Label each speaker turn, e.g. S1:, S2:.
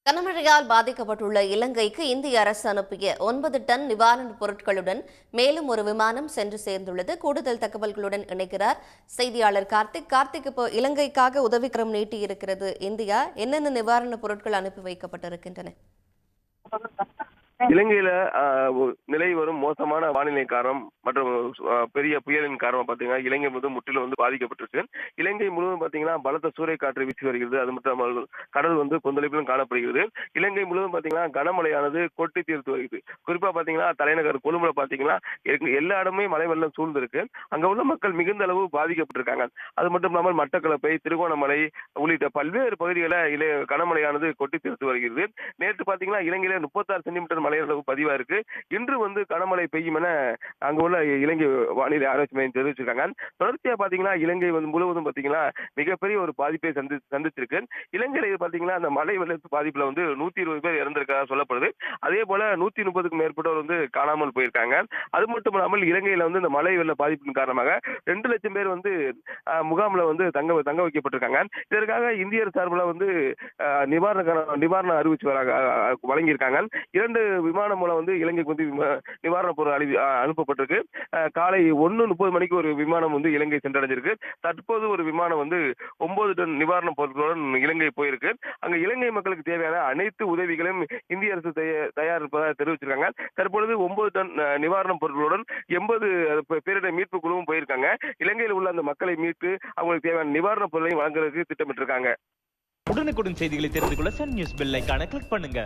S1: கனமழையால் பாதிக்கப்பட்டுள்ள இலங்கைக்கு இந்திய அரசு அனுப்பிய 9 டன் நிவாரணப் பொருட்களுடன் மேலும் ஒரு விமானம் சென்று சேர்ந்துள்ளது. கூடுதல் தகவல்களுடன் இணைக்கிறார் செய்தியாளர் கார்த்திக். கார்த்திக், இப்போ இலங்கைக்காக உதவிக்கரம் நீட்டியிருக்கிறது இந்தியா. என்னென்ன நிவாரணப் பொருட்கள் அனுப்பி வைக்கப்பட்டிருக்கின்றன?
S2: இலங்கையில நிலை வரும் மோசமான வானிலை காரணம் மற்றும் பெரிய புயலின் காரணம் பாத்தீங்கன்னா இலங்கை முற்றிலும் பாதிக்கப்பட்டிருக்கு. இலங்கை முழுவதும் பாத்தீங்கன்னா பலத்த சூறைக்காற்று வீசி வருகிறது. அது மட்டும் கடல் கொந்தளிப்பிலும் காணப்படுகிறது. இலங்கை முழுவதும் பாத்தீங்கன்னா கனமழையானது கொட்டி தீர்த்து வருகிறது. குறிப்பா பாத்தீங்கன்னா தலைநகர் கொழும்புல பாத்தீங்கன்னா எல்லா இடமே மழை வெள்ளம் சூழ்ந்திருக்கு. அங்க உள்ள மக்கள் மிகுந்த அளவு பாதிக்கப்பட்டிருக்காங்க. அது மட்டும் இல்லாமல் மட்டக்களப்பை, திருகோணமலை உள்ளிட்ட பல்வேறு பகுதிகளில் கனமழையானது கொட்டி தீர்த்து வருகிறது. நேற்று பாத்தீங்கன்னா இலங்கையில 36 சென்டிமீட்டர் மழை அளவு பதிவா இருக்கு. இன்று கனமழை பெய்யும் என அங்க உள்ள இலங்கை வானிலை ஆராய்ச்சி மையம் தெரிவிச்சிருக்காங்க. தொடர்ச்சியா பாத்தீங்கன்னா இலங்கை முழுவதும் பாத்தீங்கன்னா மிகப்பெரிய ஒரு பாதிப்பை சந்திச்சிருக்கு. இலங்கையில பாத்தீங்கன்னா அந்த மழை வெள்ளத்து பாதிப்புல 120 பேர் இறந்திருக்கதா சொல்லப்படுது. அதே போல 130க்கும் மேற்பட்டவர் காணாமல் போயிருக்காங்க. அது மட்டும் இல்லாமல் இலங்கையில இந்த மழை வெள்ள பாதிப்பின் காரணமாக 2 லட்சம் பேர் முகாம்ல தங்க வைக்கப்பட்டிருக்காங்க. இதற்காக இந்தியர் சார்பில் நிவாரணம் அறிவிச்சு வழங்கியிருக்காங்க. 2 விமானம் மூலம் இலங்கைக்கு நிவாரணப் பொருள் அனுப்பப்பட்டிருக்கு. காலை 1:30 மணிக்கு ஒரு விமானம் இலங்கை சென்றடைஞ்சிருக்கு. தற்போது ஒரு விமானம் 9 டன் நிவாரணப் பொருட்களுடன் இலங்கை போயிருக்கு. அங்க இலங்கை மக்களுக்கு தேவையான அனைத்து உதவிகளையும் இந்திய அரசு தயாரிப்பதாக தெரிவிச்சிருக்காங்க. தற்பொழுது 9 டன் நிவாரணப் பொருட்களுடன் 80 பேரிட மீட்பு குழுவும் போயிருக்காங்க. இலங்கையில் உள்ள அந்த மக்களை மீட்டு அவங்களுக்கு தேவையான நிவாரணப் பொருளையும் வழங்குறதுக்கு திட்டமிட்டிருக்காங்க.
S3: உடனுக்குடன் செய்திகளை தெரிந்து கொள்ள சன் நியூஸ் பெல் ஐகானை கிளிக் பண்ணுங்க.